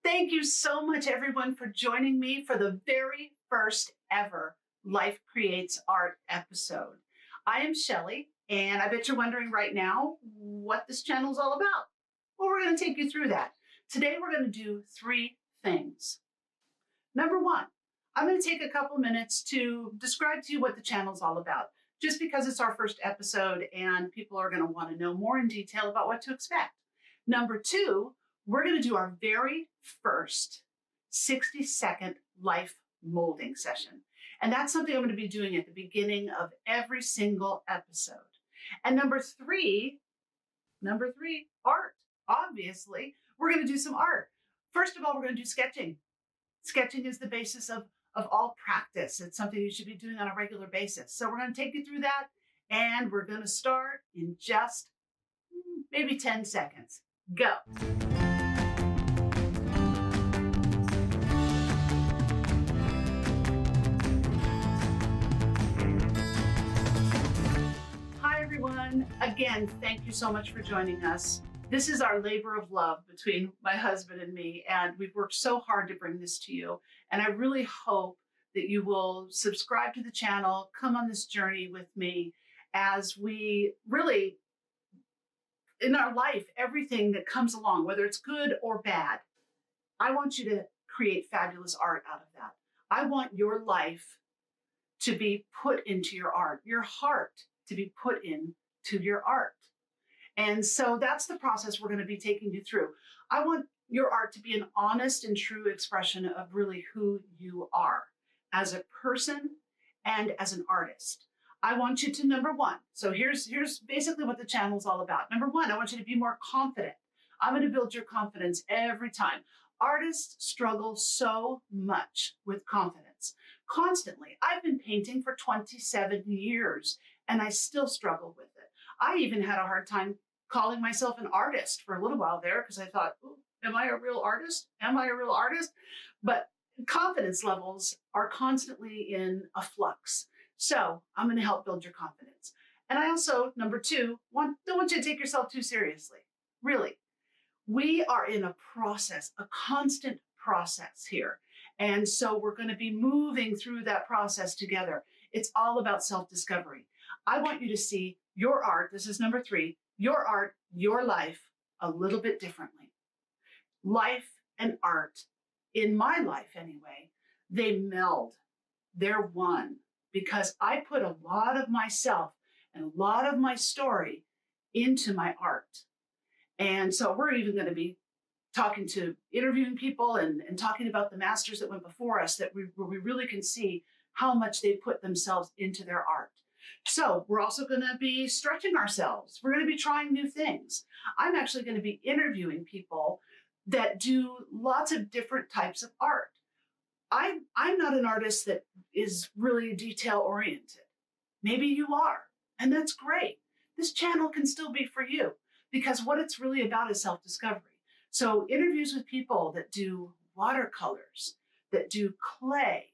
Thank you so much, everyone, for joining me for the very first ever Life Creates Art episode. I am Shelly, and I bet you're wondering right now what this channel is all about. Well, we're going to take you through that. Today, we're going to do three things. Number one, I'm going to take a couple minutes to describe to you what the channel is all about, just because it's our first episode and people are going to want to know more in detail about what to expect. Number two, we're going to do our very first 60-second life molding session. And that's something I'm going to be doing at the beginning of every single episode. And number three, art. Obviously, we're going to do some art. First of all, we're going to do sketching. Sketching is the basis of all practice. It's something you should be doing on a regular basis. So we're going to take you through that, and we're going to start in just maybe 10 seconds. Go. Hi, everyone. Again, thank you so much for joining us. This is our labor of love between my husband and me, and we've worked so hard to bring this to you. And I really hope that you will subscribe to the channel, come on this journey with me as we really, in our life, everything that comes along, whether it's good or bad, I want you to create fabulous art out of that. I want your life to be put into your art, your heart to be put into your art. And so that's the process we're going to be taking you through. I want your art to be an honest and true expression of really who you are as a person and as an artist. I want you to, number one, so here's basically what the channel is all about. Number one, I want you to be more confident. I'm going to build your confidence every time. Artists struggle so much with confidence. Constantly. I've been painting for 27 years and I still struggle with it. I even had a hard time calling myself an artist for a little while there because I thought, am I a real artist? Am I a real artist? But confidence levels are constantly in a flux. So I'm going to help build your confidence. And I also, number two, don't want you to take yourself too seriously. Really. We are in a process, a constant process here. And so we're going to be moving through that process together. It's all about self-discovery. I want you to see your art, this is number three, your art, your life a little bit differently. Life and art, in my life anyway, they meld. They're one because I put a lot of myself and a lot of my story into my art. And so we're even going to be interviewing people and talking about the masters that went before us where we really can see how much they put themselves into their art. So we're also going to be stretching ourselves. We're going to be trying new things. I'm actually going to be interviewing people that do lots of different types of art. I'm not an artist that is really detail oriented. Maybe you are, and that's great. This channel can still be for you because what it's really about is self-discovery. So interviews with people that do watercolors, that do clay,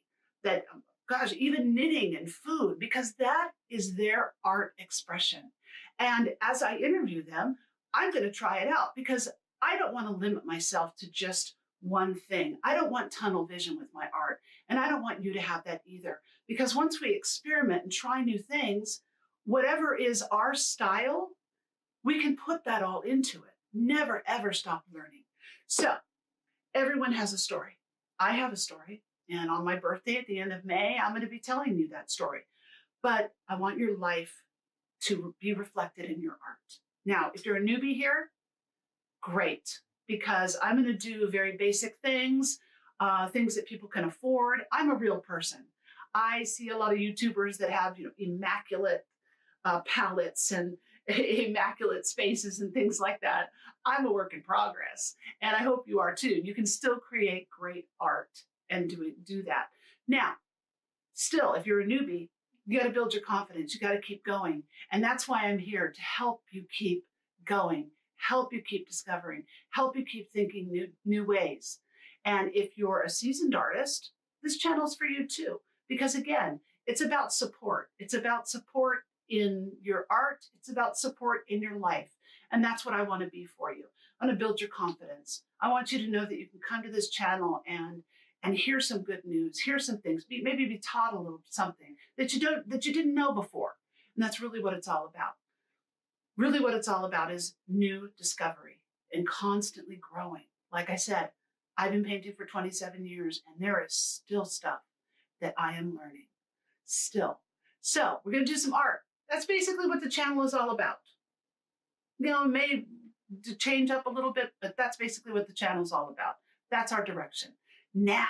that, gosh, even knitting and food, because that is their art expression. And as I interview them, I'm going to try it out because I don't want to limit myself to just one thing. I don't want tunnel vision with my art. And I don't want you to have that either. Because once we experiment and try new things, whatever is our style, we can put that all into it. Never, ever stop learning. So everyone has a story. I have a story. And on my birthday at the end of May, I'm going to be telling you that story. But I want your life to be reflected in your art. Now, if you're a newbie here, great, because I'm going to do very basic things, things that people can afford. I'm a real person. I see a lot of YouTubers that have, immaculate palettes and immaculate spaces and things like that. I'm a work in progress, and I hope you are too. You can still create great art and do that. Now, still, if you're a newbie, you got to build your confidence. You got to keep going. And that's why I'm here to help you keep going, help you keep discovering, help you keep thinking new ways. And if you're a seasoned artist, this channel's for you too. Because again, it's about support. It's about support in your art. It's about support in your life. And that's what I want to be for you. I want to build your confidence. I want you to know that you can come to this channel and hear some good news, hear some things, maybe be taught a little something that you didn't know before. And that's really what it's all about. Really what it's all about is new discovery and constantly growing. Like I said, I've been painting for 27 years and there is still stuff that I am learning still. So we're going to do some art. That's basically what the channel is all about. You know, it may change up a little bit, but that's basically what the channel is all about. That's our direction. Now,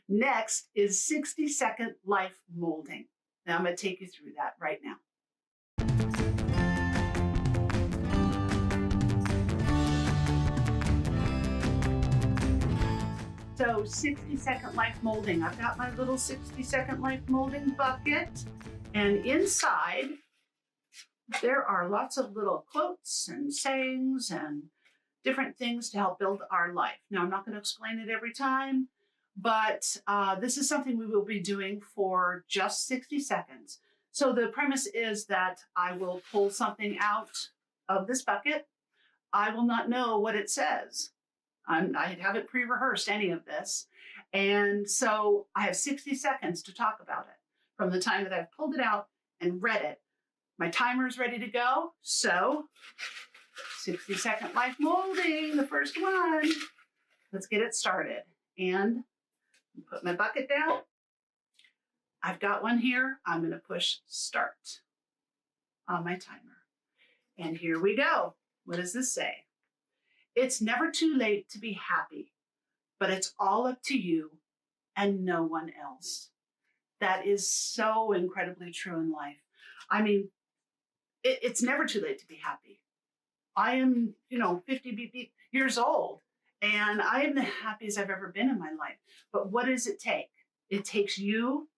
next is 60-second life molding. Now I'm going to take you through that right now. So 60-second life molding. I've got my little 60-second life molding bucket, and inside there are lots of little quotes and sayings and different things to help build our life. Now, I'm not going to explain it every time, but this is something we will be doing for just 60 seconds. So the premise is that I will pull something out of this bucket. I will not know what it says. I haven't pre-rehearsed any of this. And so I have 60 seconds to talk about it from the time that I've pulled it out and read it. My timer's ready to go. So 60-second life molding, the first one. Let's get it started. And put my bucket down. I've got one here. I'm going to push start on my timer. And here we go. What does this say? It's never too late to be happy, but it's all up to you and no one else. That is so incredibly true in life. I mean, it's never too late to be happy. I am, 50 years old, and I am the happiest I've ever been in my life. But what does it take? It takes you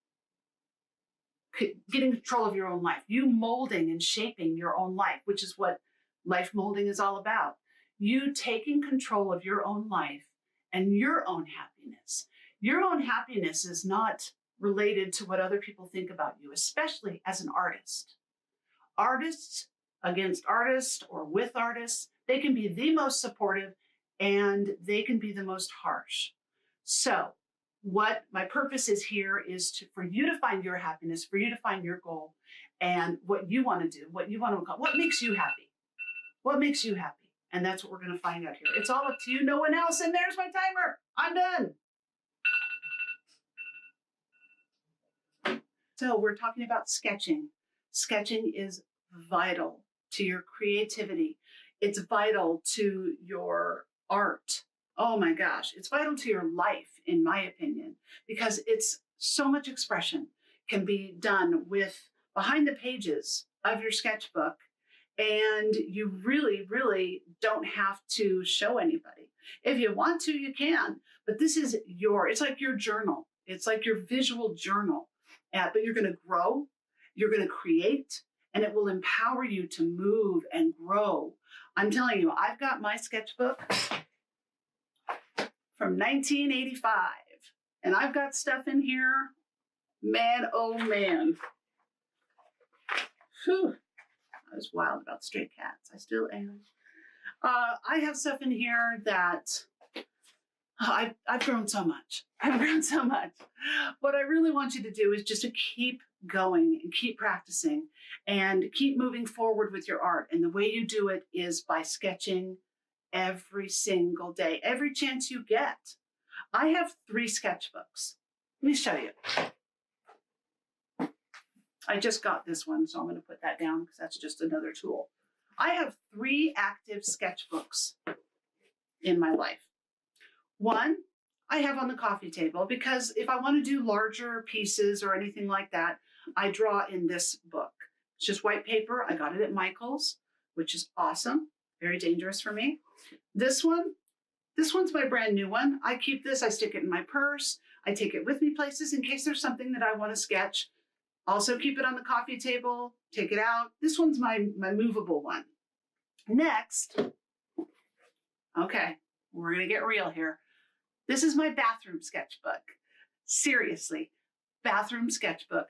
getting control of your own life, you molding and shaping your own life, which is what life molding is all about. You taking control of your own life and your own happiness. Your own happiness is not related to what other people think about you, especially as an artist. Artists against artists or with artists, they can be the most supportive and they can be the most harsh. So what my purpose is here is for you to find your happiness, for you to find your goal and what you want to do, what you want to accomplish, what makes you happy, what makes you happy. And that's what we're going to find out here. It's all up to you, no one else. And there's my timer. I'm done. So we're talking about sketching. Sketching is vital to your creativity. It's vital to your art. Oh my gosh, it's vital to your life, in my opinion, because it's so much expression can be done with behind the pages of your sketchbook. And you really, really don't have to show anybody. If you want to, you can. But this is it's like your journal. It's like your visual journal. But you're going to grow, you're going to create, and it will empower you to move and grow. I'm telling you, I've got my sketchbook from 1985. And I've got stuff in here. Man, oh man. Whew. I was wild about stray cats. I still am. I have stuff in here that I've grown so much. I've grown so much. What I really want you to do is just to keep going and keep practicing and keep moving forward with your art. And the way you do it is by sketching every single day, every chance you get. I have 3 sketchbooks. Let me show you. I just got this one, so I'm going to put that down because that's just another tool. I have 3 active sketchbooks in my life. One, I have on the coffee table because if I want to do larger pieces or anything like that, I draw in this book. It's just white paper. I got it at Michael's, which is awesome. Very dangerous for me. This one's my brand new one. I keep this. I stick it in my purse. I take it with me places in case there's something that I want to sketch. Also keep it on the coffee table, take it out. This one's my movable one. Next, okay, we're gonna get real here. This is my bathroom sketchbook. Seriously, bathroom sketchbook.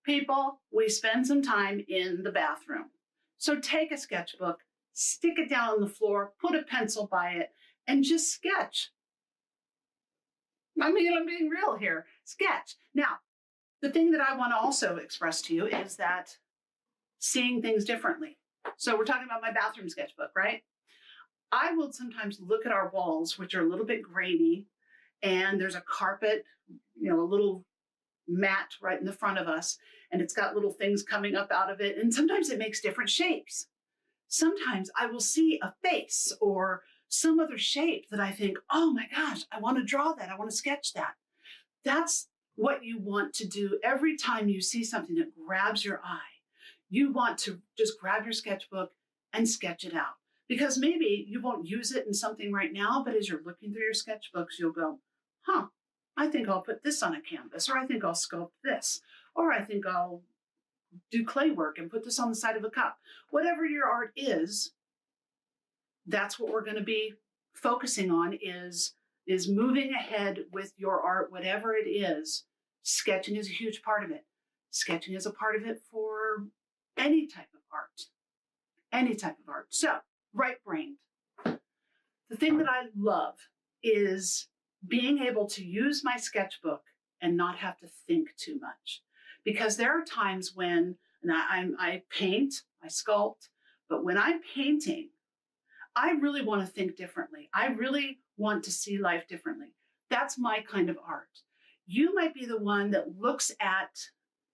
People, we spend some time in the bathroom. So take a sketchbook, stick it down on the floor, put a pencil by it, and just sketch. I mean, I'm being real here. Sketch. Now, the thing that I want to also express to you is that seeing things differently. So we're talking about my bathroom sketchbook, right? I will sometimes look at our walls, which are a little bit grainy, and there's a carpet, a little mat right in the front of us, and it's got little things coming up out of it. And sometimes it makes different shapes. Sometimes I will see a face or some other shape that I think, oh my gosh, I want to draw that. I want to sketch that. That's what you want to do every time you see something that grabs your eye. You want to just grab your sketchbook and sketch it out. Because maybe you won't use it in something right now, but as you're looking through your sketchbooks, you'll go, I think I'll put this on a canvas, or I think I'll sculpt this, or I think I'll do clay work and put this on the side of a cup. Whatever your art is, that's what we're going to be focusing on is moving ahead with your art, whatever it is. Sketching is a huge part of it. Sketching is a part of it for any type of art. Any type of art. So, right-brained. The thing that I love is being able to use my sketchbook and not have to think too much. Because there are times when I paint, I sculpt, but when I'm painting, I really want to think differently. I really want to see life differently. That's my kind of art. You might be the one that looks at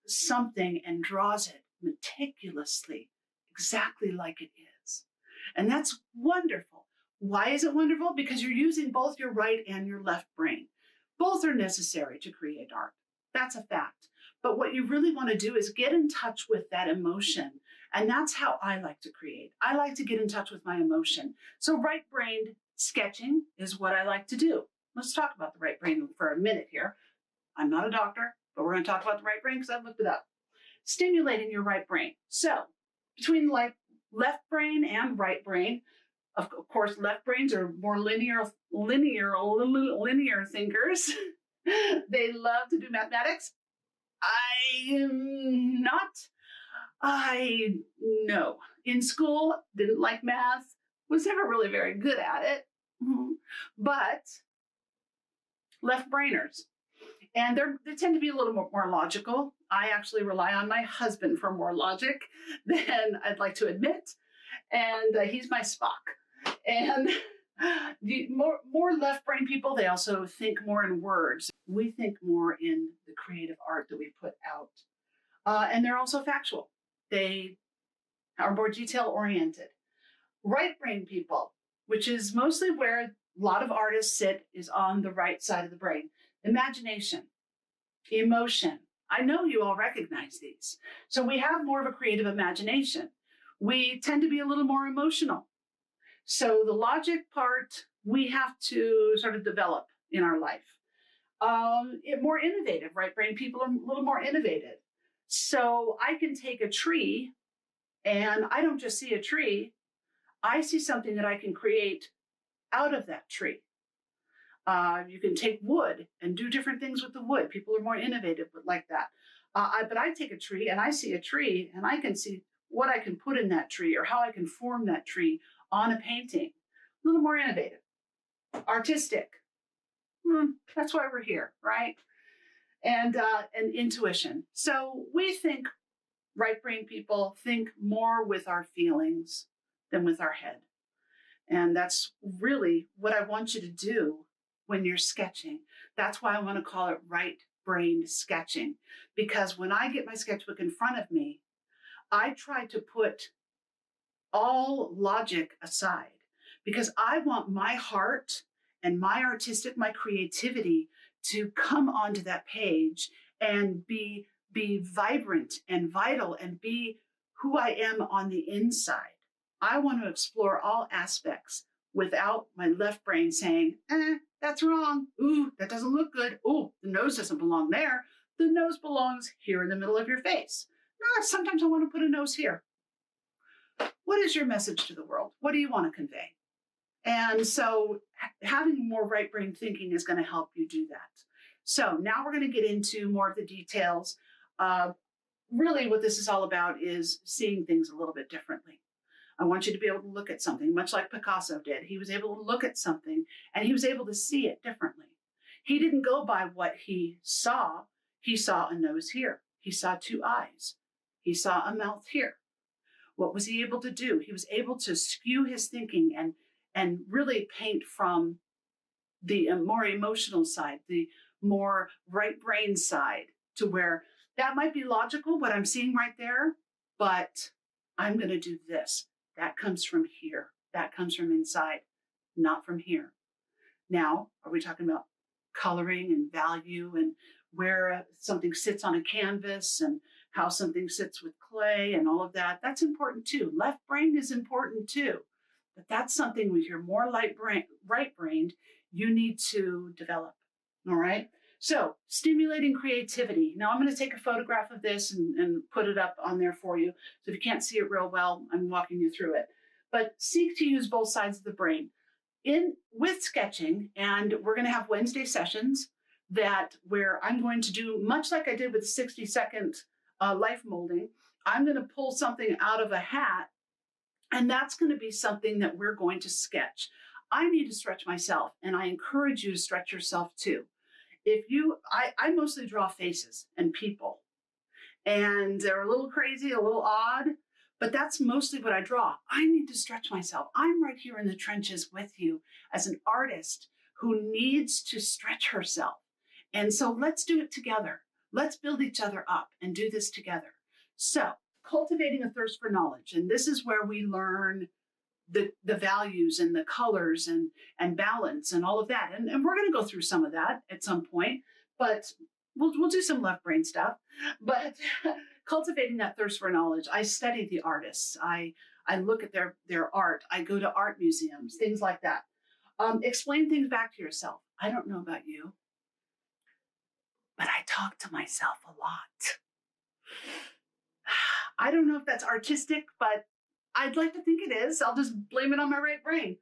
something and draws it meticulously, exactly like it is. And that's wonderful. Why is it wonderful? Because you're using both your right and your left brain. Both are necessary to create art. That's a fact. But what you really want to do is get in touch with that emotion. And that's how I like to create. I like to get in touch with my emotion. So right-brained sketching is what I like to do. Let's talk about the right brain for a minute here. I'm not a doctor, but we're going to talk about the right brain because I've looked it up. Stimulating your right brain. So between left brain and right brain, of course, left brains are more linear thinkers. They love to do mathematics. I am not. I know. In school, didn't like math, was never really very good at it, but left brainers. And they tend to be a little more logical. I actually rely on my husband for more logic than I'd like to admit. And he's my Spock. And the more left brain people, they also think more in words. We think more in the creative art that we put out. And they're also factual. They are more detail oriented. Right brain people, which is mostly where a lot of artists sit, is on the right side of the brain. Imagination, emotion. I know you all recognize these. So we have more of a creative imagination. We tend to be a little more emotional. So the logic part, we have to sort of develop in our life. More innovative, right brain people are a little more innovative. So I can take a tree and I don't just see a tree, I see something that I can create out of that tree. You can take wood and do different things with the wood. People are more innovative like that. But I take a tree and I see a tree and I can see what I can put in that tree or how I can form that tree on a painting. A little more innovative. Artistic. That's why we're here, right? And intuition. So we think, right brain people think more with our feelings than with our head. And that's really what I want you to do when you're sketching. That's why I want to call it right-brained sketching. Because when I get my sketchbook in front of me, I try to put all logic aside because I want my heart and my creativity to come onto that page and be vibrant and vital and be who I am on the inside. I want to explore all aspects without my left brain saying, that's wrong. Ooh, that doesn't look good. Ooh, the nose doesn't belong there. The nose belongs here in the middle of your face. No, sometimes I want to put a nose here. What is your message to the world? What do you want to convey? And so having more right brain thinking is going to help you do that. So now we're going to get into more of the details. Really what this is all about is seeing things a little bit differently. I want you to be able to look at something, much like Picasso did. He was able to look at something and he was able to see it differently. He didn't go by what he saw. He saw a nose here. He saw two eyes. He saw a mouth here. What was he able to do? He was able to skew his thinking and really paint from the more emotional side, the more right brain side, to where that might be logical, what I'm seeing right there, but I'm going to do this. That comes from here. That comes from inside, not from here. Now, are we talking about coloring and value and where something sits on a canvas and how something sits with clay and all of that? That's important too. Left brain is important too. But that's something if you're more right-brained, you need to develop. All right. So stimulating creativity. Now I'm going to take a photograph of this and put it up on there for you. So if you can't see it real well, I'm walking you through it. But seek to use both sides of the brain with sketching. And we're going to have Wednesday sessions where I'm going to do much like I did with 60-second life molding. I'm going to pull something out of a hat, and that's going to be something that we're going to sketch. I need to stretch myself, and I encourage you to stretch yourself too. I mostly draw faces and people, and they're a little crazy, a little odd, but that's mostly what I draw. I need to stretch myself. I'm right here in the trenches with you as an artist who needs to stretch herself. And so let's do it together. Let's build each other up and do this together. So cultivating a thirst for knowledge. And this is where we learn the values and the colors and balance and all of that. And we're going to go through some of that at some point, but we'll do some left brain stuff. But cultivating that thirst for knowledge. I study the artists. I look at their art. I go to art museums, things like that. Explain things back to yourself. I don't know about you, but I talk to myself a lot. I don't know if that's artistic, but I'd like to think it is. I'll just blame it on my right brain.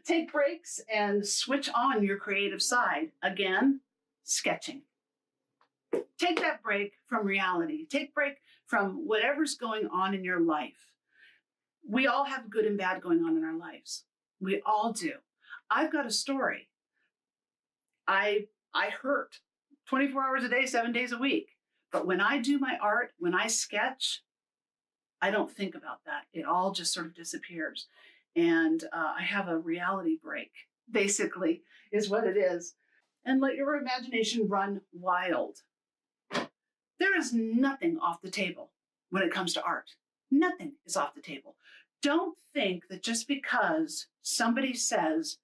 Take breaks and switch on your creative side. Again, sketching. Take that break from reality. Take break from whatever's going on in your life. We all have good and bad going on in our lives. We all do. I've got a story. I hurt 24 hours a day, 7 days a week. But when I do my art, when I sketch, I don't think about that. It all just sort of disappears. And I have a reality break, basically, is what it is. And let your imagination run wild. There is nothing off the table when it comes to art. Nothing is off the table. Don't think that just because somebody says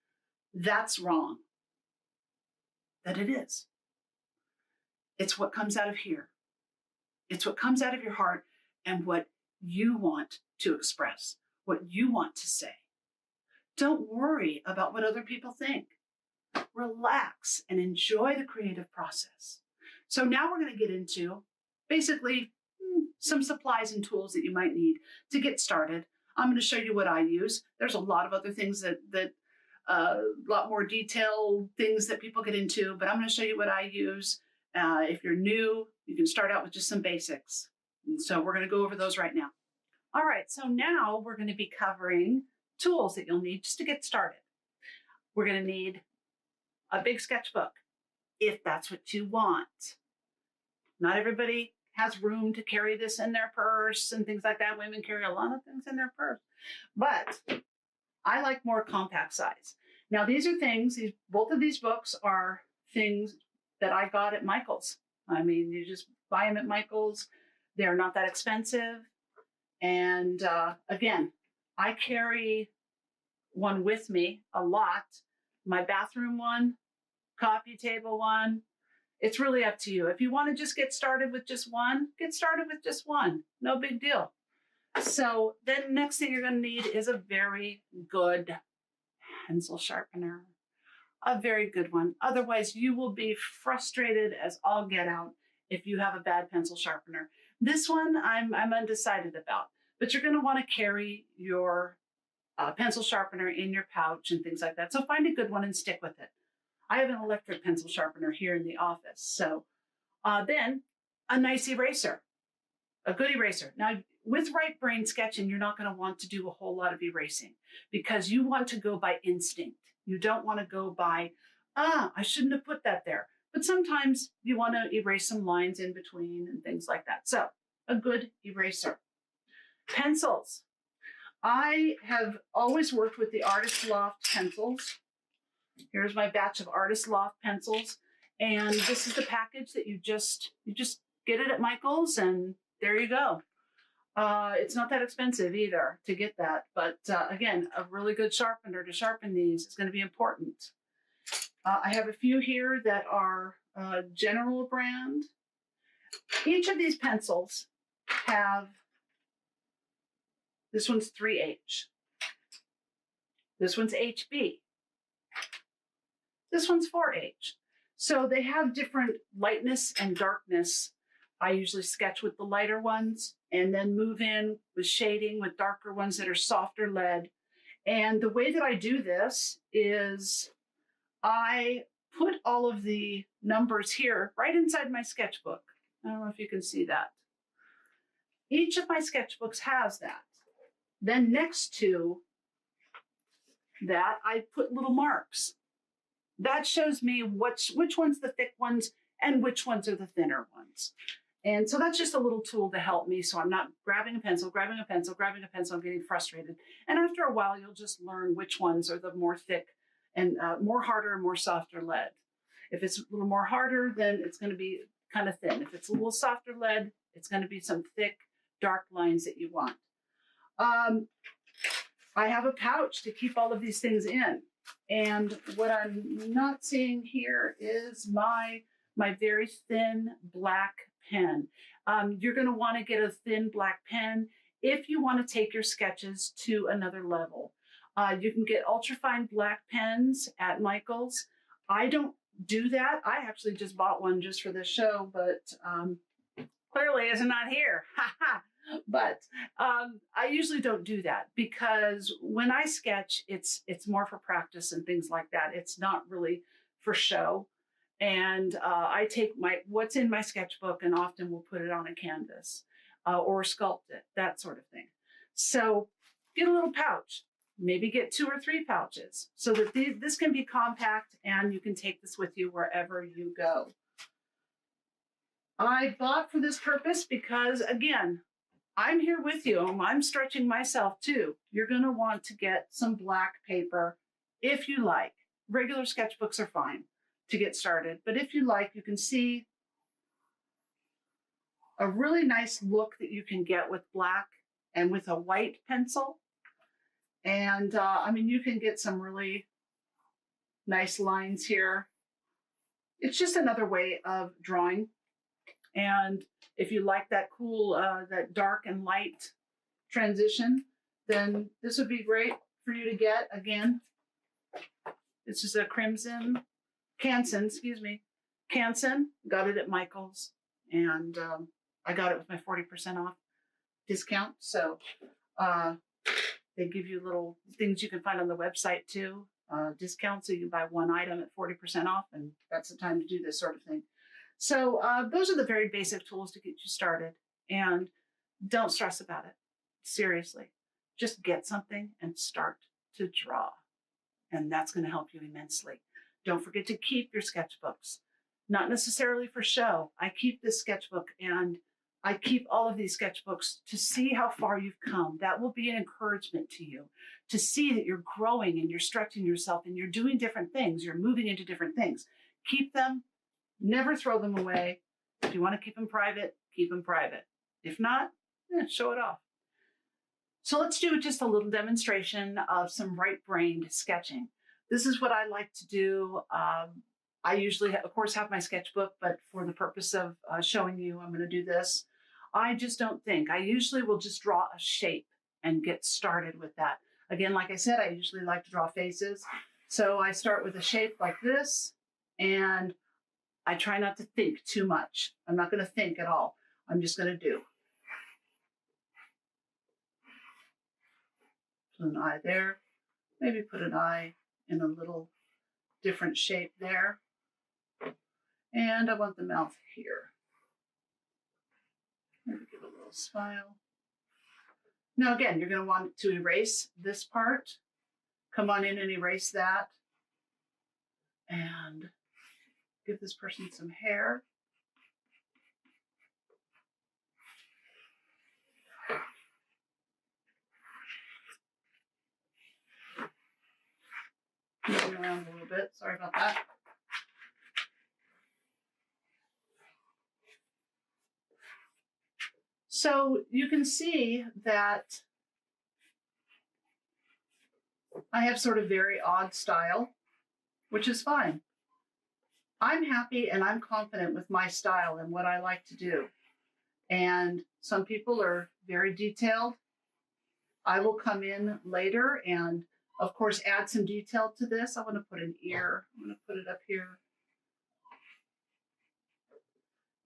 that's wrong, that it is. It's what comes out of here. It's what comes out of your heart and what you want to express, what you want to say. Don't worry about what other people think. Relax and enjoy the creative process. So now we're going to get into basically some supplies and tools that you might need to get started. I'm going to show you what I use. There's a lot of other things that a lot more detailed things that people get into, but I'm going to show you what I use. If you're new, you can start out with just some basics. And so we're going to go over those right now. All right, so now we're going to be covering tools that you'll need just to get started. We're going to need a big sketchbook, if that's what you want. Not everybody has room to carry this in their purse and things like that. Women carry a lot of things in their purse, but I like more compact size. Now, these are things, both of these books are things that I got at Michael's. I mean, you just buy them at Michael's. They're not that expensive. And again, I carry one with me a lot. My bathroom one, coffee table one. It's really up to you. If you want to just get started with just one, get started with just one. No big deal. So then next thing you're going to need is a very good pencil sharpener. A very good one. Otherwise, you will be frustrated as all get out if you have a bad pencil sharpener. This one I'm undecided about, but you're going to want to carry your pencil sharpener in your pouch and things like that. So find a good one and stick with it. I have an electric pencil sharpener here in the office. So then a nice eraser, a good eraser. Now, with right brain sketching, you're not going to want to do a whole lot of erasing because you want to go by instinct. You don't want to go by, I shouldn't have put that there. But sometimes you want to erase some lines in between and things like that. So a good eraser. Pencils. I have always worked with the Artist Loft pencils. Here's my batch of Artist Loft pencils. And this is the package that you just get it at Michael's and there you go. It's not that expensive either to get that. But again, a really good sharpener to sharpen these is going to be important. I have a few here that are General brand. Each of these pencils have, this one's 3H. This one's HB. This one's 4H. So they have different lightness and darkness. I usually sketch with the lighter ones and then move in with shading with darker ones that are softer lead. And the way that I do this is I put all of the numbers here right inside my sketchbook. I don't know if you can see that. Each of my sketchbooks has that. Then next to that, I put little marks. That shows me which one's the thick ones and which ones are the thinner ones. And so that's just a little tool to help me so I'm not grabbing a pencil, and getting frustrated. And after a while, you'll just learn which ones are the more thick and more harder and more softer lead. If it's a little more harder, then it's going to be kind of thin. If it's a little softer lead, it's going to be some thick, dark lines that you want. I have a pouch to keep all of these things in. And what I'm not seeing here is my very thin black pen. You're going to want to get a thin black pen if you want to take your sketches to another level. You can get ultrafine black pens at Michael's. I don't do that. I actually just bought one just for this show, but clearly it's not here. But I usually don't do that because when I sketch, it's more for practice and things like that. It's not really for show. And I take what's in my sketchbook and often will put it on a canvas or sculpt it, that sort of thing. So get a little pouch, maybe get 2 or 3 pouches so that this can be compact and you can take this with you wherever you go. I bought for this purpose because, again, I'm here with you. I'm stretching myself too. You're going to want to get some black paper if you like. Regular sketchbooks are fine to get started, but if you like, you can see a really nice look that you can get with black and with a white pencil. And I mean, you can get some really nice lines here. It's just another way of drawing. And if you like that cool, that dark and light transition, then this would be great for you to get. Again, this is a Canson, got it at Michael's. And I got it with my 40% off discount. So they give you little things you can find on the website too, discounts. So you can buy one item at 40% off, and that's the time to do this sort of thing. So those are the very basic tools to get you started, and don't stress about it. Seriously, just get something and start to draw, and that's going to help you immensely. Don't forget to keep your sketchbooks, not necessarily for show. I keep this sketchbook and I keep all of these sketchbooks to see how far you've come. That will be an encouragement to you to see that you're growing and you're stretching yourself and you're doing different things. You're moving into different things. Keep them. Never throw them away. If you want to keep them private, keep them private. If not, show it off. So let's do just a little demonstration of some right-brained sketching. This is what I like to do. I usually, of course, have my sketchbook, but for the purpose of showing you, I'm going to do this. I just don't think. I usually will just draw a shape and get started with that. Again, like I said, I usually like to draw faces. So I start with a shape like this, and I try not to think too much. I'm not going to think at all. I'm just going to do. Put an eye there. Maybe put an eye in a little different shape there. And I want the mouth here. Maybe give a little smile. Now again, you're going to want to erase this part. Come on in and erase that. And give this person some hair. Moving around a little bit. Sorry about that. So you can see that I have sort of very odd style, which is fine. I'm happy and I'm confident with my style and what I like to do. And some people are very detailed. I will come in later and, of course, add some detail to this. I want to put an ear. I'm going to put it up here.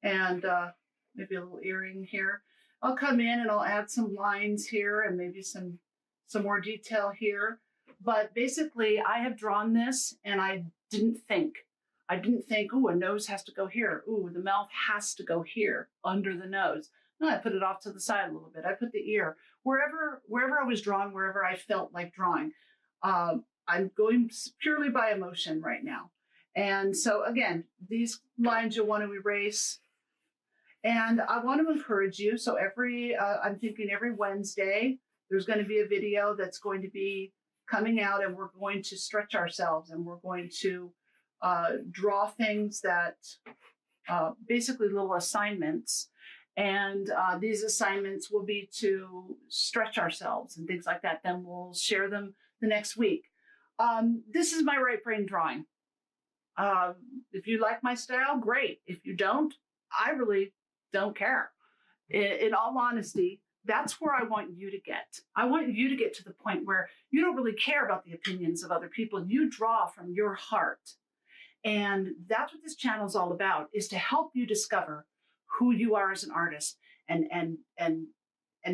And maybe a little earring here. I'll come in and I'll add some lines here and maybe some more detail here. But basically, I have drawn this and I didn't think, oh, a nose has to go here. Ooh, the mouth has to go here under the nose. No, I put it off to the side a little bit. I put the ear. Wherever I was drawing, wherever I felt like drawing. I'm going purely by emotion right now. And so again, these lines you'll want to erase. And I want to encourage you. So I'm thinking every Wednesday, there's going to be a video that's going to be coming out and we're going to stretch ourselves and we're going to draw things that basically little assignments. And these assignments will be to stretch ourselves and things like that. Then we'll share them the next week. This is my right brain drawing. If you like my style, great. If you don't, I really don't care. In all honesty, that's where I want you to get. I want you to get to the point where you don't really care about the opinions of other people. You draw from your heart. And that's what this channel is all about, is to help you discover who you are as an artist and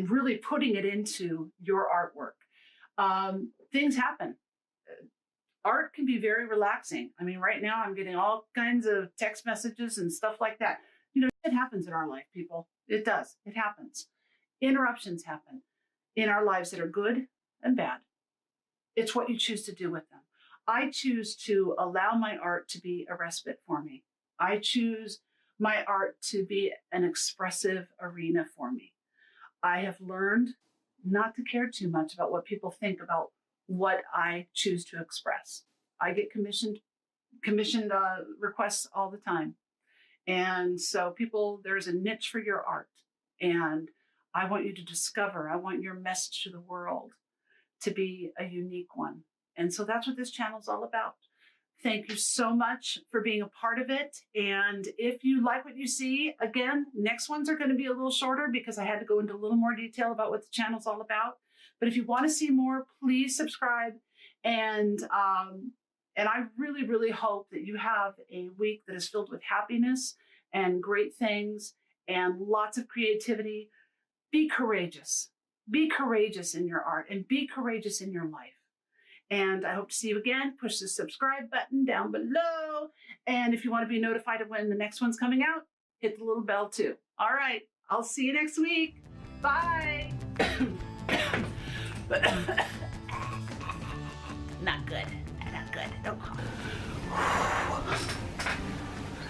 really putting it into your artwork. Things happen. Art can be very relaxing. I mean, right now I'm getting all kinds of text messages and stuff like that. You know, it happens in our life, people. It does. It happens. Interruptions happen in our lives that are good and bad. It's what you choose to do with them. I choose to allow my art to be a respite for me. I choose my art to be an expressive arena for me. I have learned not to care too much about what people think about what I choose to express. I get commissioned requests all the time. And so there's a niche for your art. And I want you to discover, I want your message to the world to be a unique one. And so that's what this channel is all about. Thank you so much for being a part of it. And if you like what you see, again, next ones are going to be a little shorter because I had to go into a little more detail about what the channel is all about. But if you want to see more, please subscribe. And I really, really hope that you have a week that is filled with happiness and great things and lots of creativity. Be courageous. Be courageous in your art and be courageous in your life. And I hope to see you again. Push the subscribe button down below. And if you want to be notified of when the next one's coming out, hit the little bell too. All right. I'll see you next week. Bye. Not good. Not good. Don't cough.